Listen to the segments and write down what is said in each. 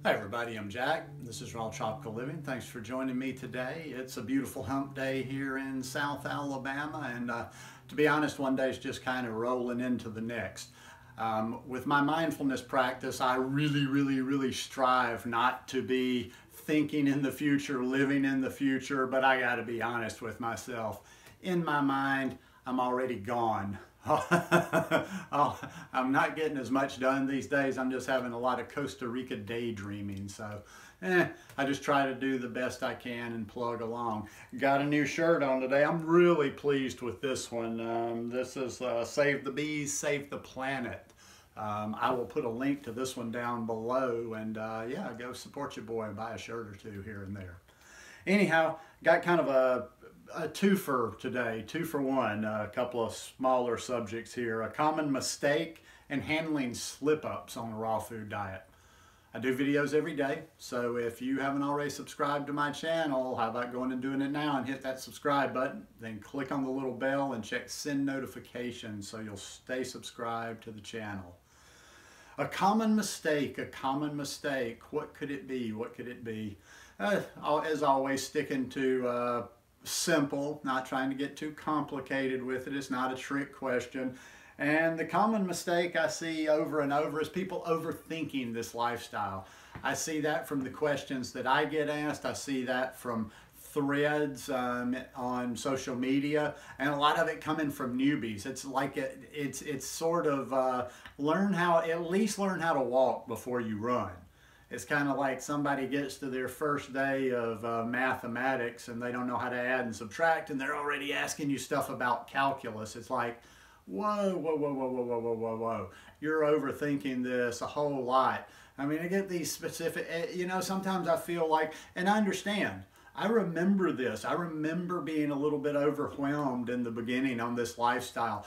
Hi everybody, I'm Jack. This is Raw Tropical Living. Thanks for joining me today. It's a beautiful hump day here in South Alabama, and to be honest, one day is just kind of rolling into the next. With my mindfulness practice, I really strive not to be thinking in the future, living in the future, but I gotta be honest with myself. In my mind, I'm already gone. I'm not getting as much done these days. I'm just having a lot of Costa Rica daydreaming. So I just try to do the best I can and plug along. Got a new shirt on today. I'm really pleased with this one. This is Save the Bees, Save the Planet. I will put a link to this one down below, and yeah, go support your boy and buy a shirt or two here and there. Anyhow, got kind of a twofer today, 2 for 1, a couple of smaller subjects here. A common mistake and handling slip-ups on a raw food diet. I do videos every day, so if you haven't already subscribed to my channel, how about going and doing it now and hit that subscribe button, then click on the little bell and check send notifications so you'll stay subscribed to the channel. A common mistake, what could it be, what could it be? As always, sticking to simple, not trying to get too complicated with it. It's not a trick question. And the common mistake I see over and over is people overthinking this lifestyle. I see that from the questions that I get asked. I see that from threads on social media, and a lot of it coming from newbies. It's like it's sort of at least learn how to walk before you run. It's kind of like somebody gets to their first day of mathematics and they don't know how to add and subtract, and they're already asking you stuff about calculus. It's like, whoa. You're overthinking this a whole lot. I mean, I get these specific, you know, sometimes I feel like, and I understand, I remember this. I remember being a little bit overwhelmed in the beginning on this lifestyle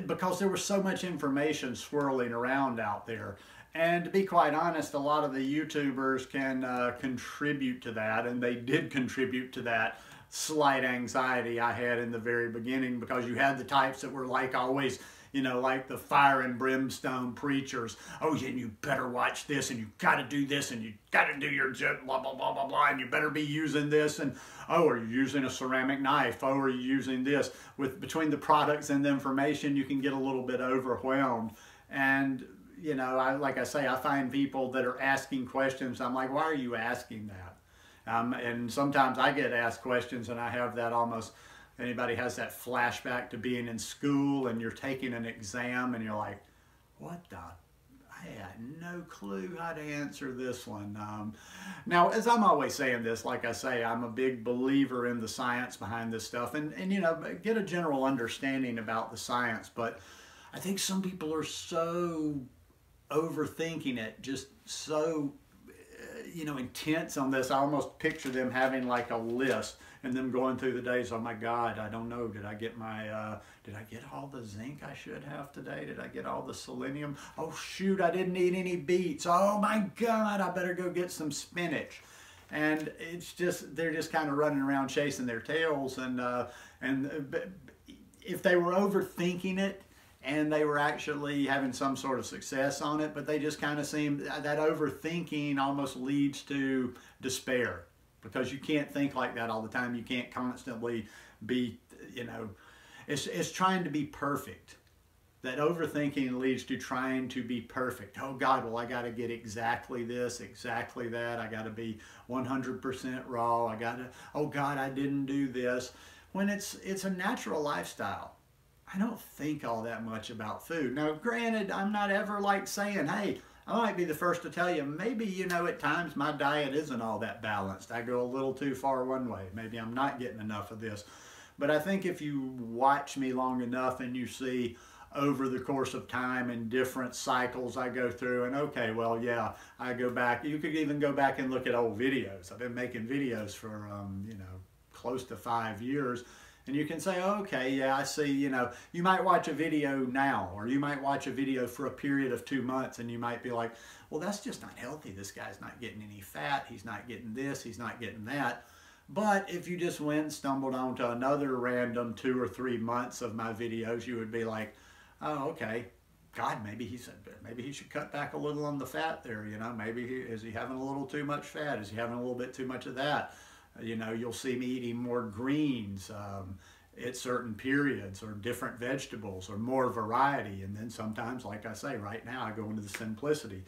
because there was so much information swirling around out there. And to be quite honest, a lot of the YouTubers can contribute to that, and they did contribute to that slight anxiety I had in the very beginning, because you had the types that were like always, you know, like the fire and brimstone preachers. Oh, yeah, you better watch this, and you got to do this, and you got to do your blah, blah, blah, blah, blah, and you better be using this, and oh, are you using a ceramic knife? Oh, are you using this? Between the products and the information, you can get a little bit overwhelmed. And you know, like I say, I find people that are asking questions. I'm like, why are you asking that? And sometimes I get asked questions and I have that almost, anybody has that flashback to being in school and you're taking an exam and you're like, what the? I had no clue how to answer this one. Now, as I'm always saying this, like I say, I'm a big believer in the science behind this stuff, and you know, get a general understanding about the science. But I think some people are so overthinking it, just so you know, intense on this. I almost picture them having like a list and them going through the days. Oh my God, I don't know. Did I get my did I get all the zinc I should have today? Did I get all the selenium? Oh shoot, I didn't eat any beets. Oh my God, I better go get some spinach. And it's just, they're just kind of running around chasing their tails. And if they were overthinking it, and they were actually having some sort of success on it, but they just kind of seem, that overthinking almost leads to despair, because you can't think like that all the time. You can't constantly be, you know, it's trying to be perfect. That overthinking leads to trying to be perfect. Oh God, well I got to get exactly this, exactly that. I got to be 100% raw. I got to, oh God, I didn't do this. When it's a natural lifestyle. I don't think all that much about food. Now, granted, I'm not ever like saying, hey, I might be the first to tell you, maybe, you know, at times my diet isn't all that balanced. I go a little too far one way. Maybe I'm not getting enough of this. But I think if you watch me long enough and you see over the course of time and different cycles I go through, and okay, well, yeah, I go back. You could even go back and look at old videos. I've been making videos for, you know, close to 5 years. And you can say, okay, yeah, I see, you know, you might watch a video now, or you might watch a video for a period of 2 months, and you might be like, well, that's just not healthy. This guy's not getting any fat. He's not getting this. He's not getting that. But if you just went and stumbled onto another random 2 or 3 months of my videos, you would be like, oh, okay, God, maybe he should cut back a little on the fat there. You know, maybe is he having a little too much fat? Is he having a little bit too much of that? You know, you'll see me eating more greens at certain periods, or different vegetables, or more variety. And then sometimes, like I say, right now I go into the simplicity.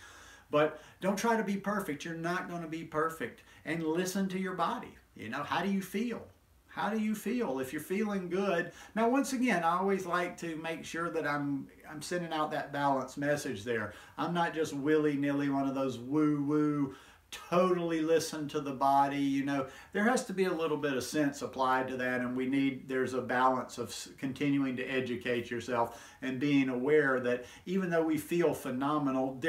But don't try to be perfect. You're not going to be perfect. And listen to your body. You know, how do you feel? How do you feel? If you're feeling good. Now, once again, I always like to make sure that I'm sending out that balanced message there. I'm not just willy-nilly one of those woo-woo, totally listen to the body. You know, there has to be a little bit of sense applied to that, and there's a balance of continuing to educate yourself and being aware that even though we feel phenomenal,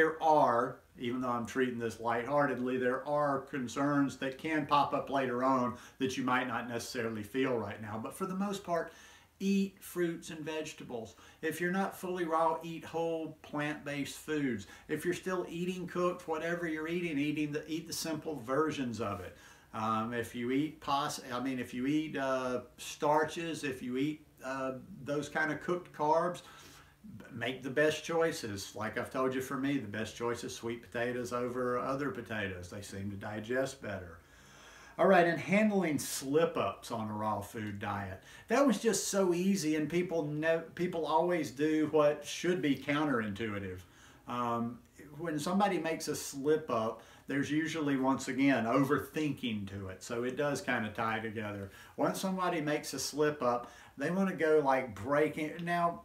even though I'm treating this lightheartedly, there are concerns that can pop up later on that you might not necessarily feel right now. But for the most part, eat fruits and vegetables. If you're not fully raw, eat whole plant-based foods. If you're still eating cooked, whatever you're eating, eat the simple versions of it. If you eat if you eat starches, if you eat those kind of cooked carbs, make the best choices. Like I've told you, for me, the best choice is sweet potatoes over other potatoes. They seem to digest better. All right, and handling slip-ups on a raw food diet. That was just so easy, and people always do what should be counterintuitive. When somebody makes a slip-up, there's usually, once again, overthinking to it. So it does kind of tie together. Once somebody makes a slip-up, they want to go like breaking. Now,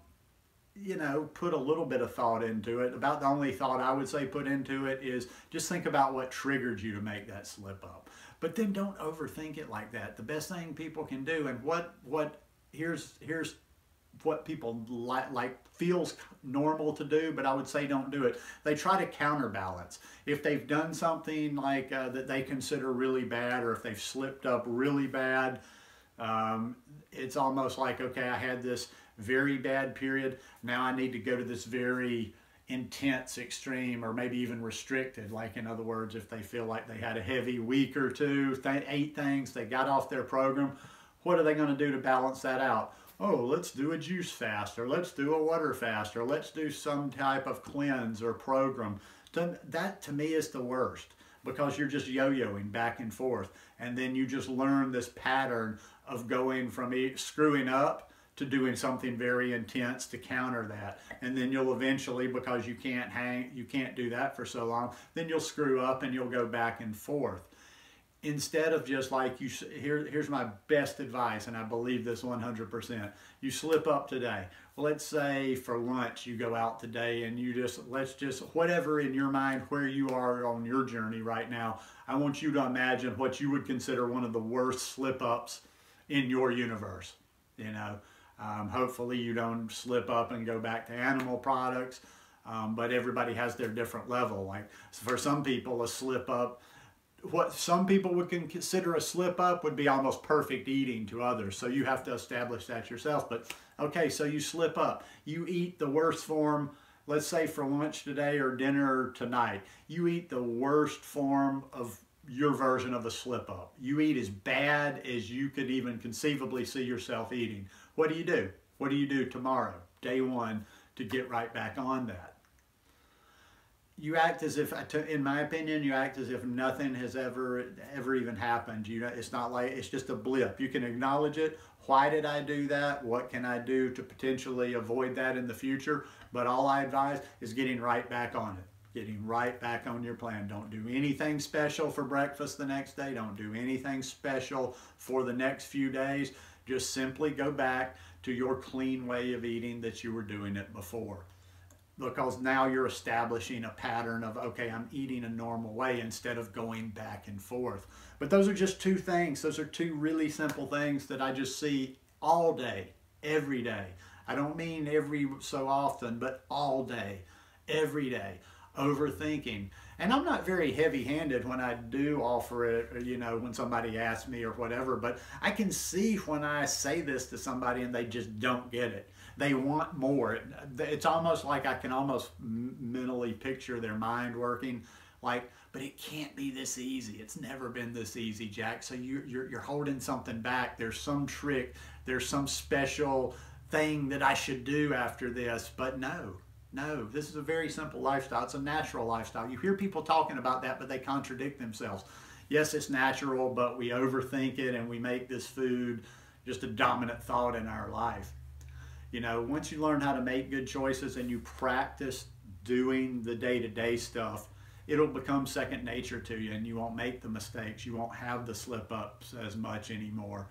you know, put a little bit of thought into it. About the only thought I would say put into it is just think about what triggered you to make that slip up. But then don't overthink it like that. The best thing people can do, and here's what people like feels normal to do, but I would say don't do it. They try to counterbalance. If they've done something like that they consider really bad, or if they've slipped up really bad, it's almost like, okay, I had this very bad period. Now I need to go to this very intense extreme, or maybe even restricted. Like, in other words, if they feel like they had a heavy week or two, ate things, they got off their program, what are they going to do to balance that out? Oh, let's do a juice fast, or let's do a water fast, or let's do some type of cleanse or program. That to me is the worst, because you're just yo-yoing back and forth, and then you just learn this pattern of going from screwing up to doing something very intense to counter that. And then you'll eventually, because you can't do that for so long, then you'll screw up and you'll go back and forth. Instead of just like, here's my best advice, and I believe this 100%. You slip up today. Well, let's say for lunch you go out today and let's just, whatever in your mind, where you are on your journey right now, I want you to imagine what you would consider one of the worst slip-ups in your universe. You know, hopefully you don't slip up and go back to animal products, but everybody has their different level. Like, for some people, a slip-up, what some people would consider a slip-up would be almost perfect eating to others. So you have to establish that yourself. But okay, so you slip up. You eat the worst form, let's say for lunch today or dinner tonight. You eat the worst form of your version of a slip-up. You eat as bad as you could even conceivably see yourself eating. What do you do? What do you do tomorrow, day one, to get right back on that? You act as if, in my opinion, you act as if nothing has ever even happened. It's not like, it's just a blip. You can acknowledge it. Why did I do that? What can I do to potentially avoid that in the future? But all I advise is getting right back on it. Getting right back on your plan. Don't do anything special for breakfast the next day. Don't do anything special for the next few days. Just simply go back to your clean way of eating that you were doing it before. Because now you're establishing a pattern of, okay, I'm eating a normal way instead of going back and forth. But those are just two things. Those are two really simple things that I just see all day, every day. I don't mean every so often, but all day, every day. Overthinking. And I'm not very heavy-handed when I do offer it, you know, when somebody asks me or whatever, but I can see when I say this to somebody and they just don't get it. They want more. It's almost like I can almost mentally picture their mind working like, but it can't be this easy. It's never been this easy, Jack. So you're holding something back. There's some trick. There's some special thing that I should do after this, but no. No, this is a very simple lifestyle. It's a natural lifestyle. You hear people talking about that, but they contradict themselves. Yes, it's natural, but we overthink it and we make this food just a dominant thought in our life. You know, once you learn how to make good choices and you practice doing the day-to-day stuff, it'll become second nature to you, and you won't make the mistakes. You won't have the slip-ups as much anymore.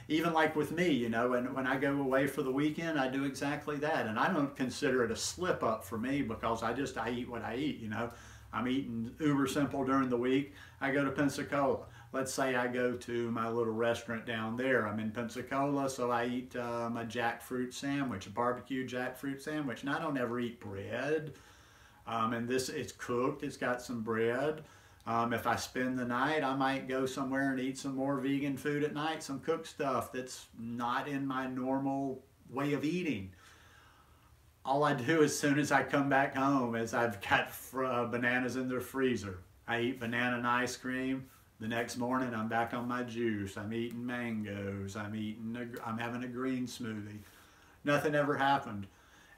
Even like with me, you know, when I go away for the weekend, I do exactly that. And I don't consider it a slip up for me, because I eat what I eat, you know. I'm eating uber simple during the week. I go to Pensacola. Let's say I go to my little restaurant down there. I'm in Pensacola, so I eat a jackfruit sandwich, a barbecue jackfruit sandwich. And I don't ever eat bread. And this, it's cooked, it's got some bread. If I spend the night, I might go somewhere and eat some more vegan food at night, some cooked stuff that's not in my normal way of eating. All I do as soon as I come back home is I've got bananas in the freezer. I eat banana and ice cream. The next morning I'm back on my juice. I'm eating mangoes. I'm having a green smoothie. Nothing ever happened.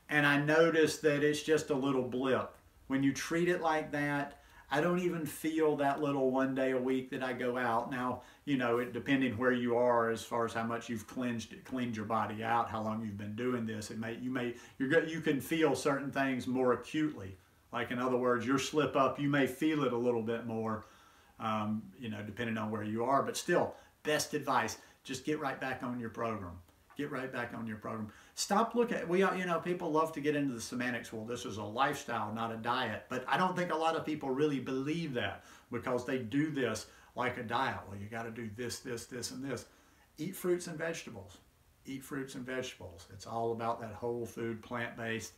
And I noticed that it's just a little blip. When you treat it like that, I don't even feel that little 1 day a week that I go out. Now, you know, depending where you are as far as how much you've cleaned your body out, how long you've been doing this, you can feel certain things more acutely. Like, in other words, your slip up, you may feel it a little bit more, you know, depending on where you are. But still, best advice, just get right back on your program. Get right back on your program. Stop looking at, you know, people love to get into the semantics. Well, this is a lifestyle, not a diet. But I don't think a lot of people really believe that, because they do this like a diet. Well, you got to do this, this, this, and this. Eat fruits and vegetables. Eat fruits and vegetables. It's all about that whole food, plant-based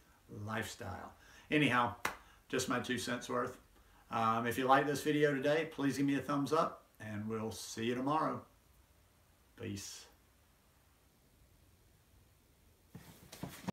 lifestyle. Anyhow, just my 2 cents worth. If you like this video today, please give me a thumbs up, and we'll see you tomorrow. Peace.